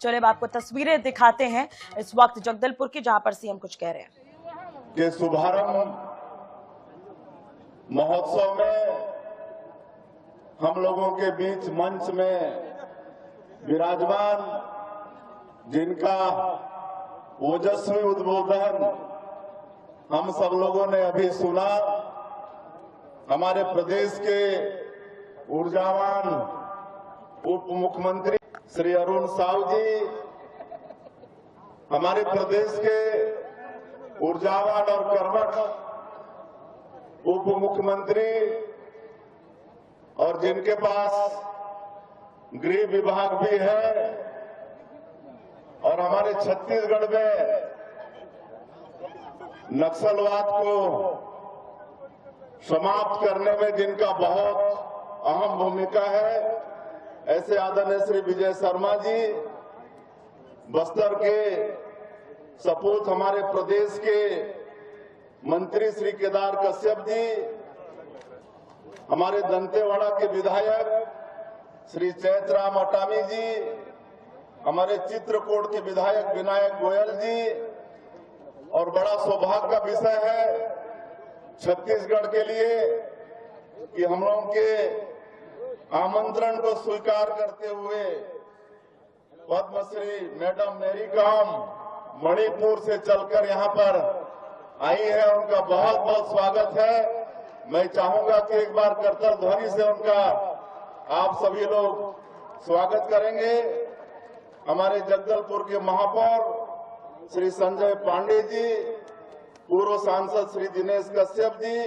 चलिए अब आपको तस्वीरें दिखाते हैं इस वक्त जगदलपुर की, जहां पर सीएम कुछ कह रहे हैं। के शुभारंभ महोत्सव में हम लोगों के बीच मंच में विराजमान, जिनका ओजस्वी उद्बोधन हम सब लोगों ने अभी सुना, हमारे प्रदेश के ऊर्जावान उप मुख्यमंत्री श्री अरुण साहू जी, हमारे प्रदेश के ऊर्जावान और कर्मठ उप मुख्यमंत्री, और जिनके पास गृह विभाग भी है, और हमारे छत्तीसगढ़ में नक्सलवाद को समाप्त करने में जिनका बहुत अहम भूमिका है, ऐसे आदरणीय श्री विजय शर्मा जी, बस्तर के सपूत हमारे प्रदेश के मंत्री श्री केदार कश्यप जी, हमारे दंतेवाड़ा के विधायक श्री चैतराम अटामी जी, हमारे चित्रकूट के विधायक विनायक गोयल जी, और बड़ा सौभाग्य का विषय है छत्तीसगढ़ के लिए कि हम लोगों के आमंत्रण को स्वीकार करते हुए पद्मश्री मैडम मेरी कॉम मणिपुर से चलकर यहाँ पर आई है। उनका बहुत बहुत स्वागत है। मैं चाहूंगा कि एक बार करताल ध्वनि से उनका आप सभी लोग स्वागत करेंगे। हमारे जगदलपुर के महापौर श्री संजय पांडे जी, पूर्व सांसद श्री दिनेश कश्यप जी,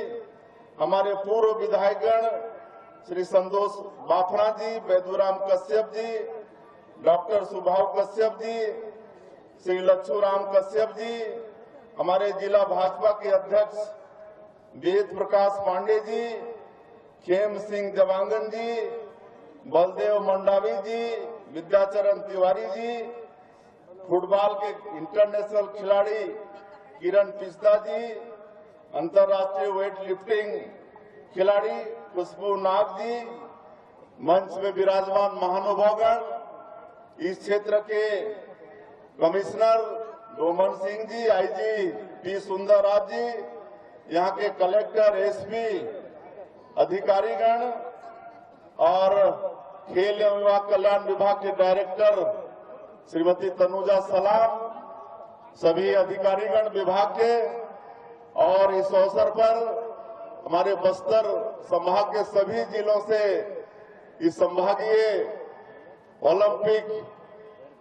हमारे पूर्व विधायकगण श्री संतोष बाफना जी, बैदूराम कश्यप जी, डॉक्टर सुभाव कश्यप जी, श्री लच्छूराम कश्यप जी, हमारे जिला भाजपा के अध्यक्ष वेद प्रकाश पांडे जी, खेम सिंह जवांगन जी, बलदेव मंडावी जी, विद्याचरण तिवारी जी, फुटबॉल के इंटरनेशनल खिलाड़ी किरण पिस्ता जी, अंतर्राष्ट्रीय वेट लिफ्टिंग खिलाड़ी खुशबू नाग जी, मंच में विराजमान महानुभावगण, इस क्षेत्र के commissioner Doman Singh ji, IG P सुंदर राज जी, यहाँ के कलेक्टर एसपी अधिकारीगण और खेल एवं युवा कल्याण विभाग के डायरेक्टर श्रीमती तनुजा सलाम, सभी अधिकारीगण विभाग के, और इस अवसर पर हमारे बस्तर संभाग के सभी जिलों से इस संभागीय ओलंपिक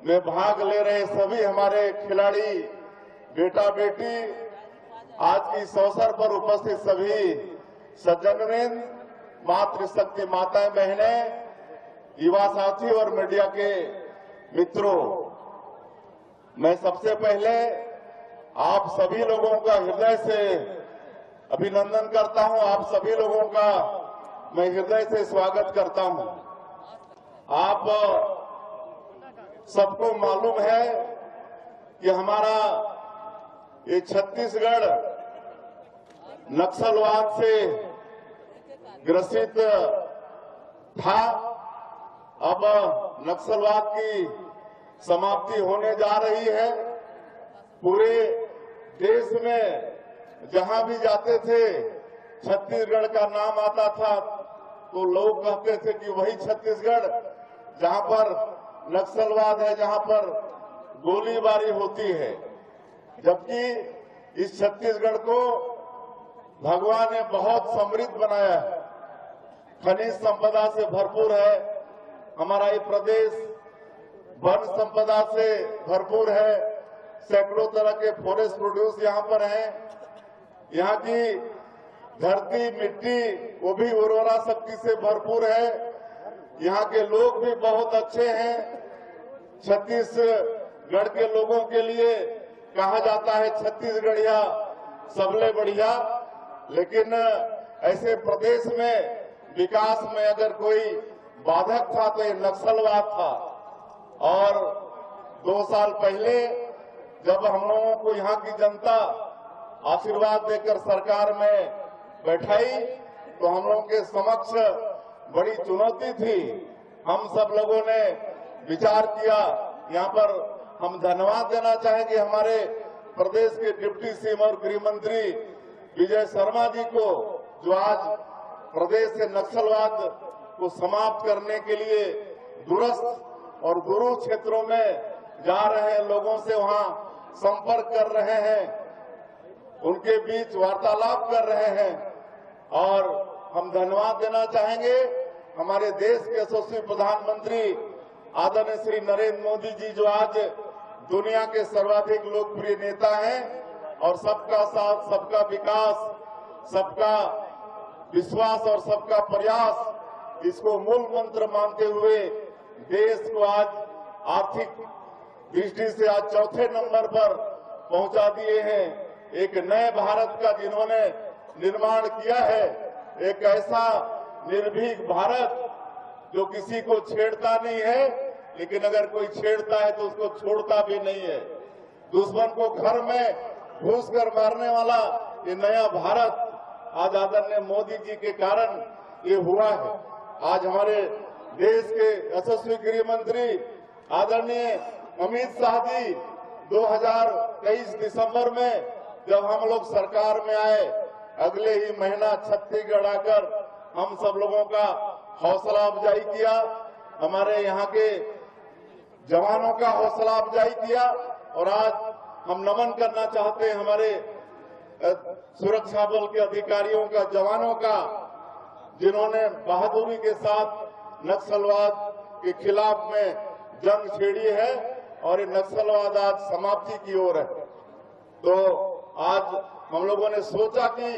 में भाग ले रहे सभी हमारे खिलाड़ी बेटा बेटी, आज की इस अवसर पर उपस्थित सभी सज्जनवृंद, मातृशक्ति माताएं बहनें, युवा साथी और मीडिया के मित्रों, मैं सबसे पहले आप सभी लोगों का हृदय से अभिनंदन करता हूं। आप सभी लोगों का मैं हृदय से स्वागत करता हूं। आप सबको मालूम है कि हमारा ये छत्तीसगढ़ नक्सलवाद से ग्रसित था। अब नक्सलवाद की समाप्ति होने जा रही है। पूरे देश में जहां भी जाते थे छत्तीसगढ़ का नाम आता था तो लोग कहते थे कि वही छत्तीसगढ़ जहां पर नक्सलवाद है, जहां पर गोलीबारी होती है। जबकि इस छत्तीसगढ़ को भगवान ने बहुत समृद्ध बनाया है, खनिज संपदा से भरपूर है। हमारा ये प्रदेश वन संपदा से भरपूर है, सैकड़ों तरह के फॉरेस्ट प्रोड्यूस यहाँ पर हैं। यहाँ की धरती मिट्टी वो भी उर्वरा शक्ति से भरपूर है। यहाँ के लोग भी बहुत अच्छे हैं। छत्तीसगढ़ के लोगों के लिए कहा जाता है छत्तीसगढ़िया सबले बढ़िया, लेकिन ऐसे प्रदेश में विकास में अगर कोई बाधक था तो ये नक्सलवाद था। और 2 साल पहले जब हम लोगों को यहाँ की जनता आशीर्वाद देकर सरकार में बैठाई तो हम लोगों के समक्ष बड़ी चुनौती थी। हम सब लोगों ने विचार किया यहाँ पर हम धन्यवाद देना चाहेंगे हमारे प्रदेश के डिप्टी सीएम और गृह मंत्री विजय शर्मा जी को, जो आज प्रदेश से नक्सलवाद को समाप्त करने के लिए दूरस्थ और दूर क्षेत्रों में जा रहे हैं, लोगों से वहां संपर्क कर रहे हैं, उनके बीच वार्तालाप कर रहे हैं। और हम धन्यवाद देना चाहेंगे हमारे देश के यशस्वी प्रधानमंत्री आदरणीय श्री नरेंद्र मोदी जी, जो आज दुनिया के सर्वाधिक लोकप्रिय नेता हैं और सबका साथ, सबका विकास, सबका विश्वास और सबका प्रयास, इसको मूल मंत्र मानते हुए देश को आज आर्थिक दृष्टि से आज चौथे नंबर पर पहुंचा दिए हैं। एक नए भारत का जिन्होंने निर्माण किया है, एक ऐसा निर्भीक भारत जो किसी को छेड़ता नहीं है, लेकिन अगर कोई छेड़ता है तो उसको छोड़ता भी नहीं है। दुश्मन को घर में घुस कर मारने वाला ये नया भारत आज आदरणीय मोदी जी के कारण ये हुआ है। आज हमारे देश के यशस्वी गृह मंत्री आदरणीय अमित शाह जी 2023 दिसंबर में जब हम लोग सरकार में आए, अगले ही महीना छत्तीसगढ़ आकर हम सब लोगों का हौसला अफजाई किया, हमारे यहाँ के जवानों का हौसला अफजाई किया। और आज हम नमन करना चाहते हैं हमारे सुरक्षा बल के अधिकारियों का, जवानों का, जिन्होंने बहादुरी के साथ नक्सलवाद के खिलाफ में जंग छेड़ी है और ये नक्सलवाद आज समाप्ति की ओर है। तो आज हम लोगों ने सोचा कि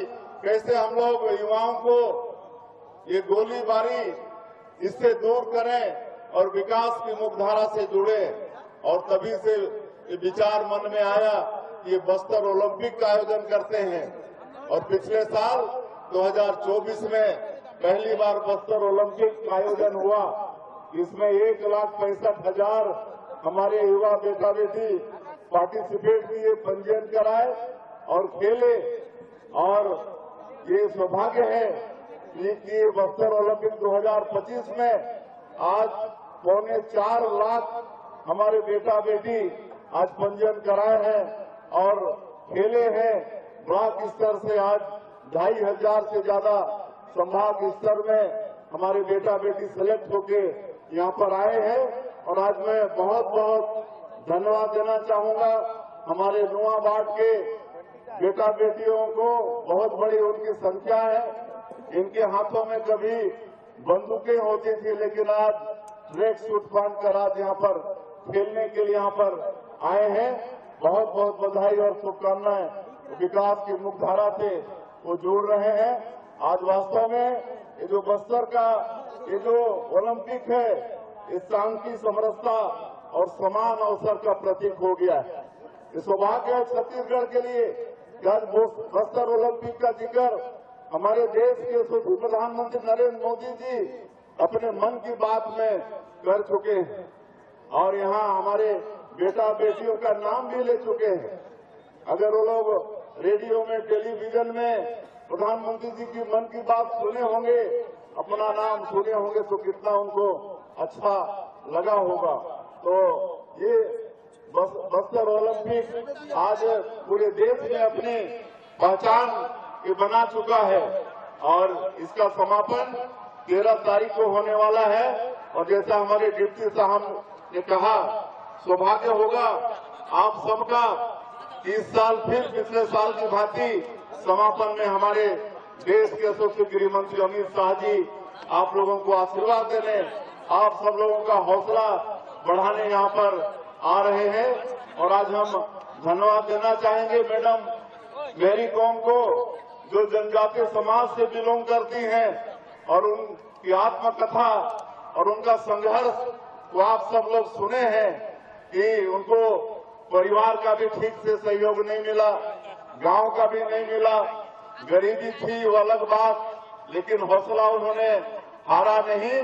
कैसे हम लोग युवाओं को ये गोलीबारी इससे दूर करें और विकास की मुख्यधारा से जुड़े। और तभी से ये विचार मन में आया कि ये बस्तर ओलंपिक का आयोजन करते हैं। और पिछले साल 2024 में पहली बार बस्तर ओलंपिक का आयोजन हुआ। इसमें 1,65,000 हमारे युवा बेटा बेटी पार्टिसिपेट किए, पंजीयन कराए और खेले। और ये सौभाग्य है कि बस्तर ओलंपिक 2025 में आज 3.25 लाख हमारे बेटा बेटी आज पंजीयन कराए हैं और खेले हैं। ब्लॉक स्तर से आज 2,500 से ज्यादा संभाग स्तर में हमारे बेटा बेटी सेलेक्ट होके यहाँ पर आए हैं। और आज मैं बहुत बहुत धन्यवाद देना चाहूंगा हमारे नुआबाट के बेटा बेटियों को। बहुत बड़ी उनकी संख्या है। इनके हाथों में कभी बंदूकें होती थी, लेकिन आज ट्रैक सूट पहनकर आज यहाँ पर खेलने के लिए यहाँ पर आए हैं। बहुत बहुत बधाई और शुभकामनाएं। विकास की मुख्यधारा से वो जुड़ रहे हैं। आज वास्तव में ये जो बस्तर का ये जो ओलंपिक है, इस शांति, समरसता और समान अवसर का प्रतीक हो गया है। ये सौभाग्य है छत्तीसगढ़ के लिए कि आज बस्तर ओलंपिक का जिक्र हमारे देश के यशस्वी प्रधानमंत्री नरेंद्र मोदी जी अपने मन की बात में कर चुके हैं और यहाँ हमारे बेटा बेटियों का नाम भी ले चुके हैं। अगर वो लोग रेडियो में, टेलीविजन में प्रधानमंत्री जी की मन की बात सुने होंगे, अपना नाम सुने होंगे, तो कितना उनको अच्छा लगा होगा। तो ये बस्तर ओलंपिक आज पूरे देश में अपनी पहचान ये बना चुका है और इसका समापन 13 तारीख को होने वाला है। और जैसा हमारे डिप्टी साहब ने कहा, सौभाग्य होगा आप सबका इस साल फिर पिछले साल की भांति समापन में हमारे देश के यशस्वी गृह मंत्री अमित शाह जी आप लोगों को आशीर्वाद देने, आप सब लोगों का हौसला बढ़ाने यहाँ पर आ रहे हैं। और आज हम धन्यवाद देना चाहेंगे मैडम मेरी कॉम को, जो जनजातीय समाज से बिलोंग करती हैं, और उनकी आत्मकथा और उनका संघर्ष को आप सब लोग सुने हैं कि उनको परिवार का भी ठीक से सहयोग नहीं मिला, गांव का भी नहीं मिला, गरीबी थी वो अलग बात, लेकिन हौसला उन्होंने हारा नहीं,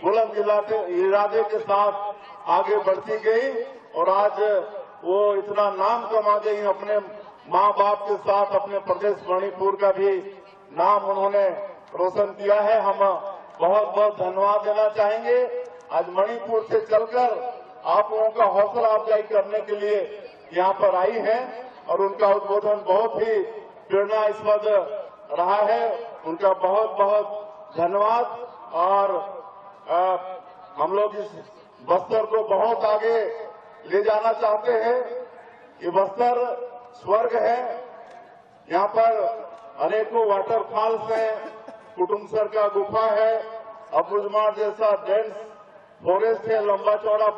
बुलंद इरादे के साथ आगे बढ़ती गई और आज वो इतना नाम कमा गई। अपने माँ बाप के साथ अपने प्रदेश मणिपुर का भी नाम उन्होंने रोशन किया है। हम बहुत बहुत धन्यवाद देना चाहेंगे। आज मणिपुर से चलकर आप लोगों का हौसला अफजाई करने के लिए यहाँ पर आई हैं और उनका उद्बोधन बहुत ही प्रेरणास्पद रहा है। उनका बहुत बहुत धन्यवाद। और हम लोग इस बस्तर को बहुत आगे ले जाना चाहते हैं। ये बस्तर स्वर्ग है। यहाँ पर अनेकों वाटरफॉल्स हैं, कुटुमसर का गुफा है, अबुझमाड़ जैसा डेंस फॉरेस्ट है, लंबा चौड़ा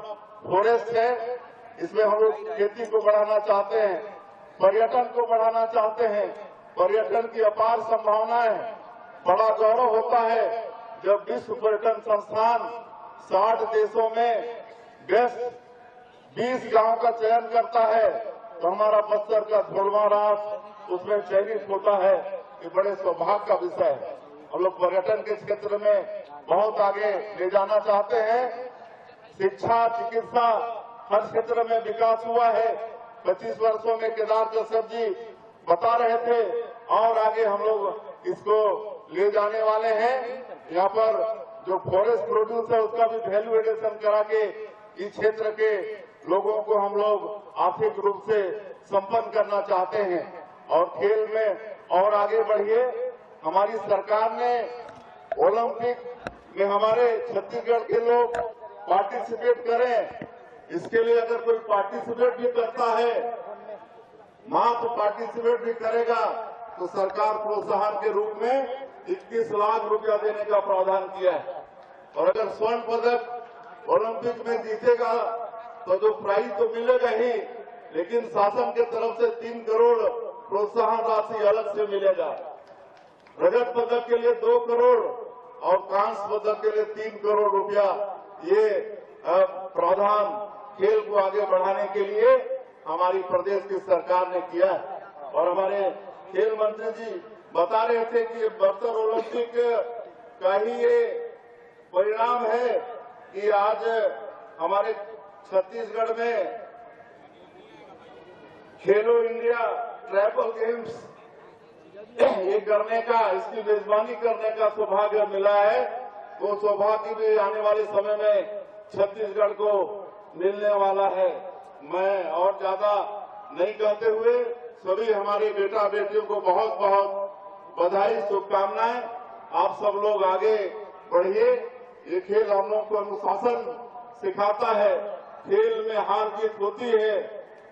फॉरेस्ट है। इसमें हम लोग खेती को बढ़ाना चाहते हैं, पर्यटन को बढ़ाना चाहते हैं। पर्यटन की अपार संभावनाएं हैं। बड़ा गौरव होता है जब विश्व पर्यटन संस्थान 60 देशों में बेस्ट 20 गांव का चयन करता है तो हमारा बस्तर का धोलवा रास उसमें चयनित होता है। ये बड़े सौभाग्य का विषय है। हम लोग पर्यटन के क्षेत्र में बहुत आगे ले जाना चाहते हैं। शिक्षा, चिकित्सा, हर क्षेत्र में विकास हुआ है। 25 वर्षों में केदार कश्यप जी बता रहे थे और आगे हम लोग इसको ले जाने वाले हैं। यहाँ पर जो फॉरेस्ट प्रोड्यूस है उसका भी वैल्यू एडिशन करा के इस क्षेत्र के लोगों को हम लोग आर्थिक रूप से संपन्न करना चाहते हैं। और खेल में और आगे बढ़िए। हमारी सरकार ने ओलंपिक में हमारे छत्तीसगढ़ के लोग पार्टिसिपेट करें। इसके लिए अगर कोई पार्टिसिपेट भी करता है, मात्र पार्टिसिपेट भी करेगा तो सरकार प्रोत्साहन के रूप में 21 लाख रुपया देने का प्रावधान किया है। और अगर स्वर्ण पदक ओलंपिक में जीतेगा तो जो प्राइज तो मिलेगा ही, लेकिन शासन के तरफ से 3 करोड़ प्रोत्साहन राशि अलग से मिलेगा। रजत पदक के लिए 2 करोड़ और कांस्य पदक के लिए 3 करोड़ रुपया ये प्रावधान खेल को आगे बढ़ाने के लिए हमारी प्रदेश की सरकार ने किया है। और हमारे खेल मंत्री जी बता रहे थे कि बस्तर ओलंपिक का ही ये परिणाम है कि आज हमारे छत्तीसगढ़ में खेलो इंडिया ट्राइबल गेम्स ये करने का, इसकी मेजबानी करने का सौभाग्य मिला है। वो सौभाग्य भी आने वाले समय में छत्तीसगढ़ को मिलने वाला है। मैं और ज्यादा नहीं कहते हुए सभी हमारे बेटा बेटियों को बहुत बहुत बधाई, शुभकामनाएं। आप सब लोग आगे बढ़िए। ये खेल हम लोग को अनुशासन सिखाता है। खेल में हार जीत होती है,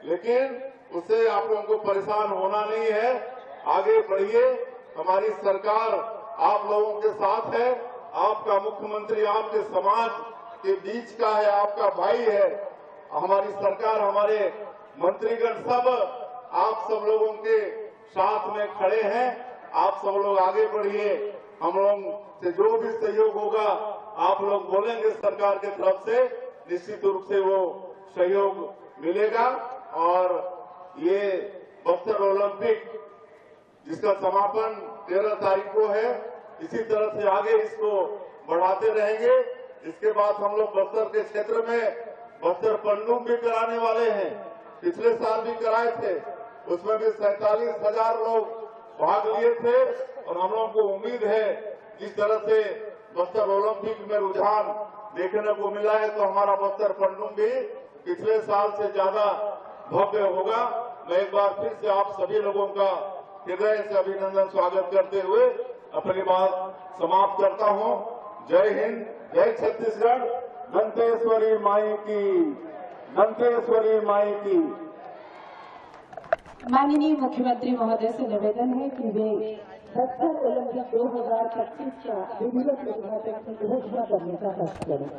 लेकिन उससे आप लोगों को परेशान होना नहीं है। आगे बढ़िए। हमारी सरकार आप लोगों के साथ है। आपका मुख्यमंत्री आपके समाज के बीच का है, आपका भाई है। हमारी सरकार, हमारे मंत्रीगण सब आप सब लोगों के साथ में खड़े हैं। आप सब लोग आगे बढ़िए। हम लोग से जो भी सहयोग होगा आप लोग बोलेंगे सरकार की तरफ से, निश्चित रूप से वो सहयोग मिलेगा। और ये बस्तर ओलंपिक जिसका समापन 13 तारीख को है, इसी तरह से आगे इसको बढ़ाते रहेंगे। इसके बाद हम लोग बस्तर के क्षेत्र में बस्तर पंडुम भी कराने वाले हैं। पिछले साल भी कराए थे, उसमें भी 47,000 लोग भाग लिए थे। और हम लोगों को उम्मीद है जिस तरह से बस्तर ओलंपिक में रुझान देखने को मिला है तो हमारा बस्तर पंडुम भी पिछले साल से ज्यादा भव्य होगा। मैं एक बार फिर से आप सभी लोगों का हृदय से अभिनंदन स्वागत करते हुए अपनी बात समाप्त करता हूं। जय हिंद, जय छत्तीसगढ़। दंतेश्वरी माई की, दंतेश्वरी माई की। माननीय मुख्यमंत्री महोदय से निवेदन है कि वे बस्तर ओलंपिक 2025 का विधिवत उद्घाटन की घोषणा करने का कष्ट करें।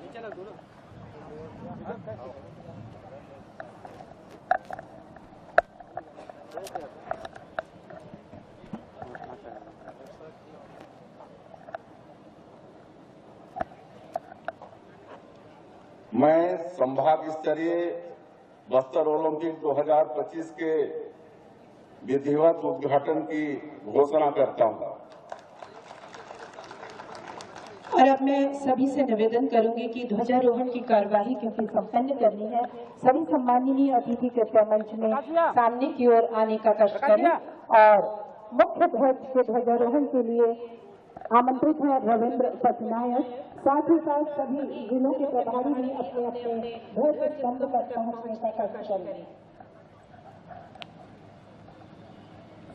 मैं संभाग स्तरीय बस्तर ओलंपिक 2025 के विधिवत उद्घाटन की घोषणा करता हूं। और अब मैं सभी से निवेदन करूंगी कि ध्वजारोहण की कार्यवाही क्योंकि संपन्न करनी है, सभी सम्माननीय अतिथि कृपया मंच में सामने की ओर आने का कष्ट करें। और मुख्य ध्वज के ध्वजारोहण के लिए आमंत्रित है रविंद्र पटनायक, साथ ही साथ सभी जिलों के प्रभारी भी अपने अपने ध्वज स्तंभ तक पहुंचने का कष्ट करें।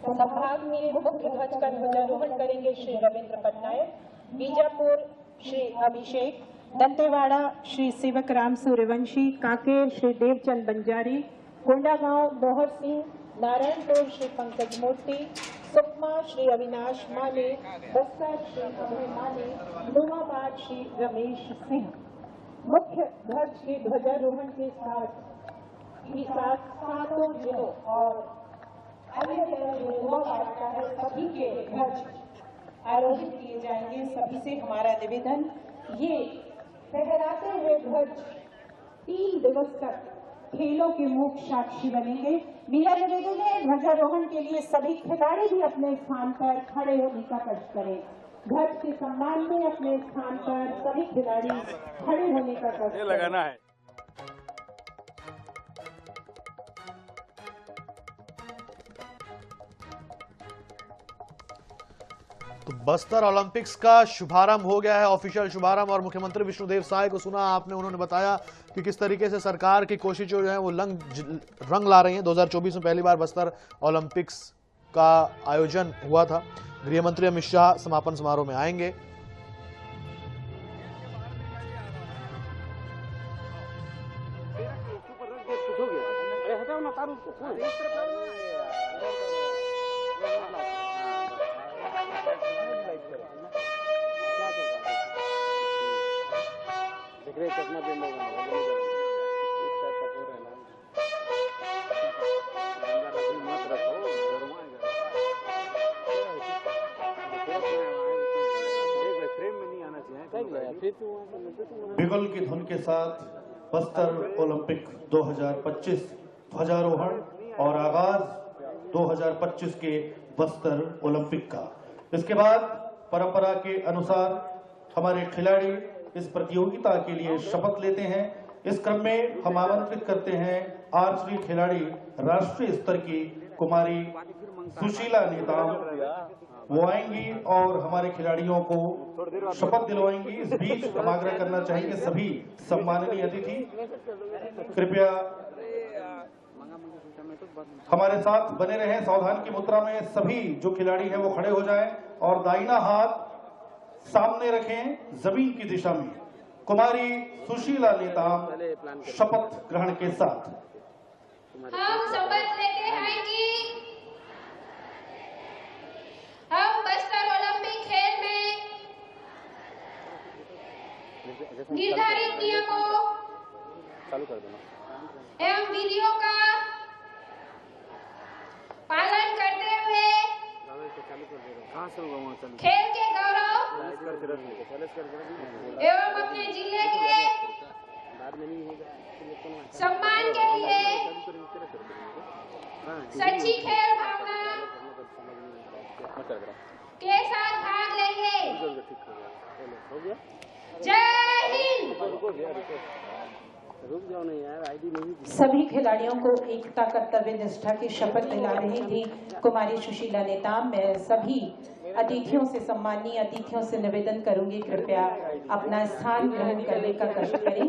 संभाग में मुख्य ध्वज का ध्वजारोहण करेंगे श्री रविंद्र पटनायक, बीजापुर श्री अभिषेक, दंतेवाड़ा श्री सेवक राम सूर्यवंशी, कांकेर श्री देवचंद बंजारी, कोंडागांव मोहर सिंह, नारायणपुर श्री पंकज मूर्ति, सुकमा श्री अविनाश माले, बस्तर श्री अभय माले, नूमाबाद श्री रमेश सिंह। मुख्य ध्वज के ध्वजारोहण के साथ सातों जिलों और अन्य सभी के ध्वज आरोहित किए जाएंगे। सभी से हमारा निवेदन, ये फहराते हुए ध्वज 3 दिवस तक खेलों के मूक साक्षी बनेंगे। मेरा निवेदन है ध्वजारोहण के लिए सभी खिलाड़ी भी अपने स्थान पर खड़े होने का कष्ट करें। ध्वज के सम्मान में अपने स्थान पर सभी खिलाड़ी खड़े होने का कष्ट लगाना है। तो बस्तर ओलंपिक्स का शुभारंभ हो गया है, ऑफिशियल शुभारंभ, और मुख्यमंत्री विष्णुदेव साय को सुना आपने। उन्होंने बताया कि किस तरीके से सरकार की कोशिश जो है वो रंग ला रही है। 2024 में पहली बार बस्तर ओलंपिक्स का आयोजन हुआ था। गृह मंत्री अमित शाह समापन समारोह में आएंगे। बिगुल की धुन के साथ बस्तर ओलंपिक 2025 ध्वजारोहण और आगाज 2025 के बस्तर ओलंपिक का। इसके बाद परंपरा के अनुसार हमारे खिलाड़ी इस प्रतियोगिता के लिए शपथ लेते हैं। इस क्रम में हम आमंत्रित करते हैं आर्चरी खिलाड़ी राष्ट्रीय स्तर की कुमारी सुशीला नेताम, वो आएंगी और हमारे खिलाड़ियों को शपथ दिलवाएंगी। इस बीच हम आग्रह करना चाहेंगे सभी सम्माननीय अतिथि कृपया हमारे साथ बने रहें। सावधान की मुद्रा में सभी जो खिलाड़ी हैं वो खड़े हो जाएं और दाहिना हाथ सामने रखें जमीन की दिशा में। कुमारी सुशीला नेताम शपथ ग्रहण के साथ हम शपथ लेते हैं कि हम बस्तर ओलंपिक खेल में निर्धारित नियमों एवं विधियों का पालन करते हुए खेल के गौरव एवं अपने जिले के सम्मान के लिए सच्ची खेल भावना के साथ भाग लेंगे। जय हिंद। सभी खिलाड़ियों को एकता कर्तव्य निष्ठा की शपथ दिला रही थी कुमारी सुशीला नेताम। मैं सभी अतिथियों से, सम्मानीय अतिथियों से निवेदन करूंगी कृपया अपना स्थान ग्रहण करने का कष्ट करें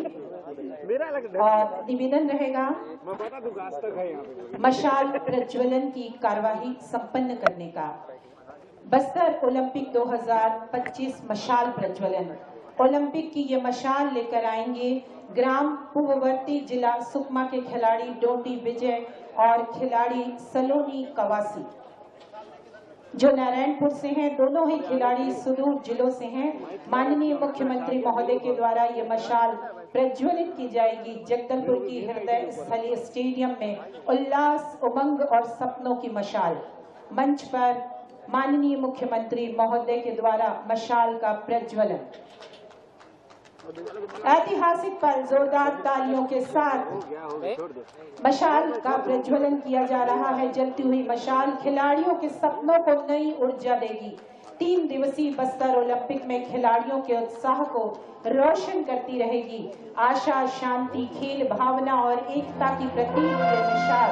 और निवेदन रहेगा मशाल प्रज्वलन की कार्यवाही संपन्न करने का। बस्तर ओलंपिक 2025 मशाल प्रज्वलन। ओलंपिक की ये मशाल लेकर आएंगे ग्राम पूर्ववर्ती जिला सुकमा के खिलाड़ी डोटी विजय और खिलाड़ी सलोनी कवासी जो नारायणपुर से हैं। दोनों ही खिलाड़ी सुदूर जिलों से हैं। माननीय मुख्यमंत्री महोदय के द्वारा ये मशाल प्रज्वलित की जाएगी। जगदलपुर की हृदय स्थलीय स्टेडियम में उल्लास, उमंग और सपनों की मशाल। मंच पर माननीय मुख्यमंत्री महोदय के द्वारा मशाल का प्रज्वलन। ऐतिहासिक पल, जोरदार तालियों के साथ मशाल का प्रज्वलन किया जा रहा है। जलती हुई मशाल खिलाड़ियों के सपनों को नई ऊर्जा देगी। 3 दिवसीय बस्तर ओलंपिक में खिलाड़ियों के उत्साह को रोशन करती रहेगी। आशा, शांति, खेल भावना और एकता की प्रतीक ये मशाल,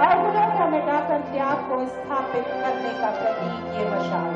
अवगुणों को मिटाकर त्याग को स्थापित करने का प्रतीक ये मशाल।